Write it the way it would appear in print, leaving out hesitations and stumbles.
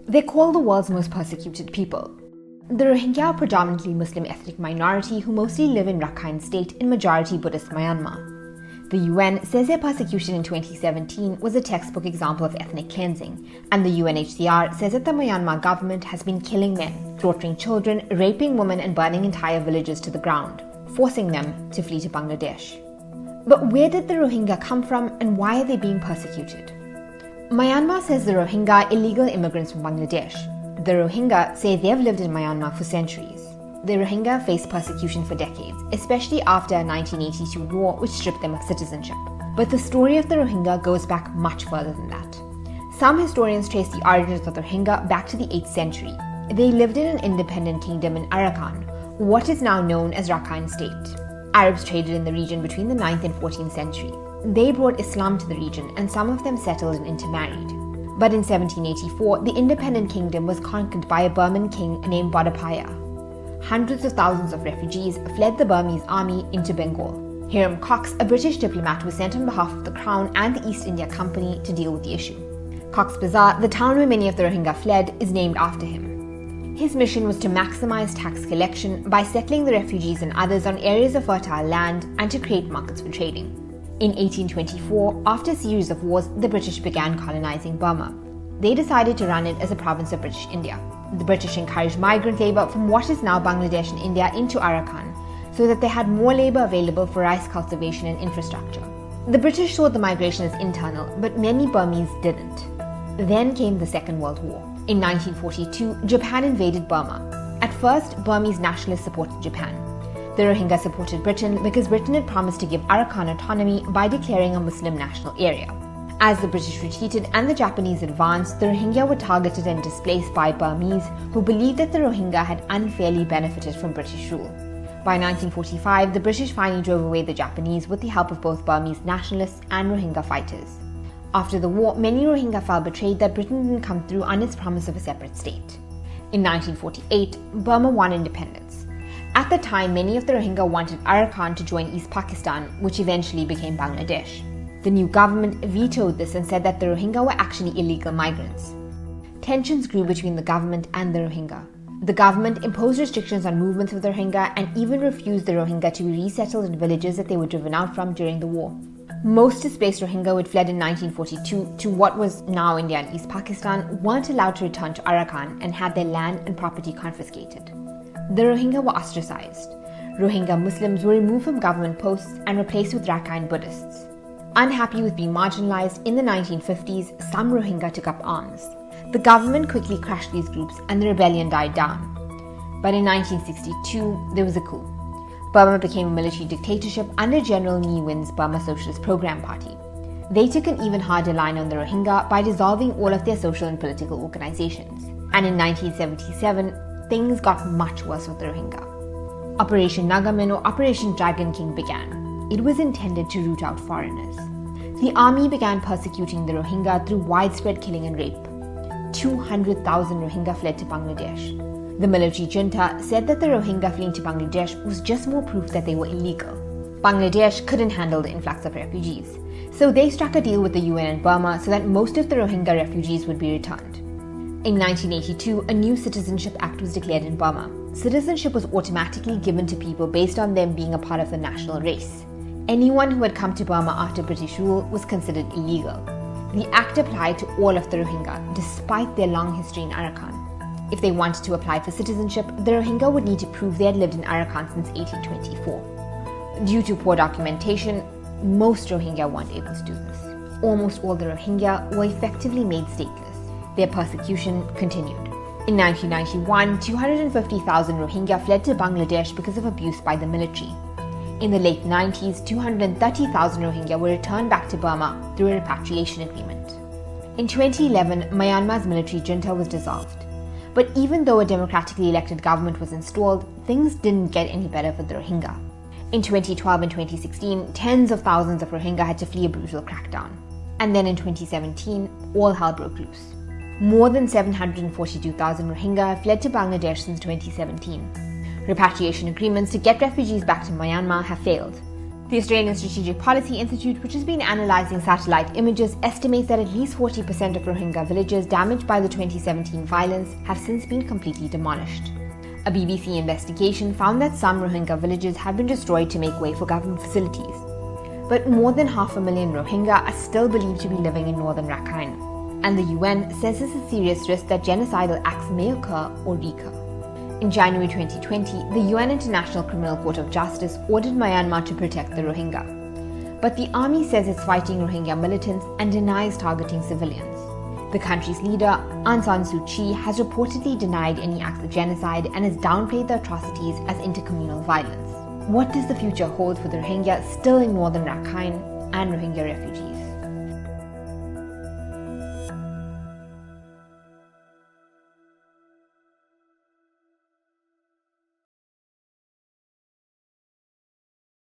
They're called the world's most persecuted people. The Rohingya are a predominantly Muslim ethnic minority who mostly live in Arakan state in majority Buddhist Myanmar. The UN says their persecution in 2017 was a textbook example of ethnic cleansing, and the UNHCR says that the Myanmar government has been killing men, slaughtering children, raping women and burning entire villages to the ground, forcing them to flee to Bangladesh. But where did the Rohingya come from and why are they being persecuted? Myanmar says the Rohingya are illegal immigrants from Bangladesh. The Rohingya say they've lived in Myanmar for centuries. The Rohingya faced persecution for decades, especially after a 1982 war which stripped them of citizenship. But the story of the Rohingya goes back much further than that. Some historians trace the origins of the Rohingya back to the 8th century. They lived in an independent kingdom in Arakan, what is now known as Rakhine State. Arabs traded in the region between the 9th and 14th century. They brought Islam to the region and some of them settled and intermarried. But in 1784, the independent kingdom was conquered by a Burman king named Bodapaya. Hundreds of thousands of refugees fled the Burmese army into Bengal. Hiram Cox, a British diplomat, was sent on behalf of the Crown and the East India Company to deal with the issue. Cox's Bazar, the town where many of the Rohingya fled, is named after him. His mission was to maximize tax collection by settling the refugees and others on areas of fertile land and to create markets for trading. In 1824, after a series of wars, the British began colonizing Burma. They decided to run it as a province of British India. The British encouraged migrant labour from what is now Bangladesh and India into Arakan, so that they had more labour available for rice cultivation and infrastructure. The British saw the migration as internal, but many Burmese didn't. Then came the Second World War. In 1942, Japan invaded Burma. At first, Burmese nationalists supported Japan. The Rohingya supported Britain because Britain had promised to give Arakan autonomy by declaring a Muslim national area. As the British retreated and the Japanese advanced, the Rohingya were targeted and displaced by Burmese who believed that the Rohingya had unfairly benefited from British rule. By 1945, the British finally drove away the Japanese with the help of both Burmese nationalists and Rohingya fighters. After the war, many Rohingya felt betrayed that Britain didn't come through on its promise of a separate state. In 1948, Burma won independence. At the time, many of the Rohingya wanted Arakan to join East Pakistan, which eventually became Bangladesh. The new government vetoed this and said that the Rohingya were actually illegal migrants. Tensions grew between the government and the Rohingya. The government imposed restrictions on movements of the Rohingya and even refused the Rohingya to be resettled in villages that they were driven out from during the war. Most displaced Rohingya who had fled in 1942 to what was now India and East Pakistan weren't allowed to return to Arakan and had their land and property confiscated. The Rohingya were ostracized. Rohingya Muslims were removed from government posts and replaced with Rakhine Buddhists. Unhappy with being marginalized, in the 1950s, some Rohingya took up arms. The government quickly crushed these groups and the rebellion died down. But in 1962, there was a coup. Burma became a military dictatorship under General Ne Win's Burma Socialist Program Party. They took an even harder line on the Rohingya by dissolving all of their social and political organizations. And in 1977, things got much worse with the Rohingya. Operation Nagamin or Operation Dragon King began. It was intended to root out foreigners. The army began persecuting the Rohingya through widespread killing and rape. 200,000 Rohingya fled to Bangladesh. The military junta said that the Rohingya fleeing to Bangladesh was just more proof that they were illegal. Bangladesh couldn't handle the influx of refugees, so they struck a deal with the UN and Burma so that most of the Rohingya refugees would be returned. In 1982, a new Citizenship Act was declared in Burma. Citizenship was automatically given to people based on them being a part of the national race. Anyone who had come to Burma after British rule was considered illegal. The act applied to all of the Rohingya, despite their long history in Arakan. If they wanted to apply for citizenship, the Rohingya would need to prove they had lived in Arakan since 1824. Due to poor documentation, most Rohingya weren't able to do this. Almost all the Rohingya were effectively made stateless. Their persecution continued. In 1991, 250,000 Rohingya fled to Bangladesh because of abuse by the military. In the late 90s, 230,000 Rohingya were returned back to Burma through a repatriation agreement. In 2011, Myanmar's military junta was dissolved. But even though a democratically elected government was installed, things didn't get any better for the Rohingya. In 2012 and 2016, tens of thousands of Rohingya had to flee a brutal crackdown. And then in 2017, all hell broke loose. More than 742,000 Rohingya have fled to Bangladesh since 2017. Repatriation agreements to get refugees back to Myanmar have failed. The Australian Strategic Policy Institute, which has been analysing satellite images, estimates that at least 40% of Rohingya villages damaged by the 2017 violence have since been completely demolished. A BBC investigation found that some Rohingya villages have been destroyed to make way for government facilities. But more than 500,000 Rohingya are still believed to be living in northern Rakhine. And the UN says there's a serious risk that genocidal acts may occur or recur. In January 2020, the UN International Criminal Court of Justice ordered Myanmar to protect the Rohingya. But the army says it's fighting Rohingya militants and denies targeting civilians. The country's leader, Aung San Suu Kyi, has reportedly denied any acts of genocide and has downplayed the atrocities as intercommunal violence. What does the future hold for the Rohingya still in northern Rakhine and Rohingya refugees?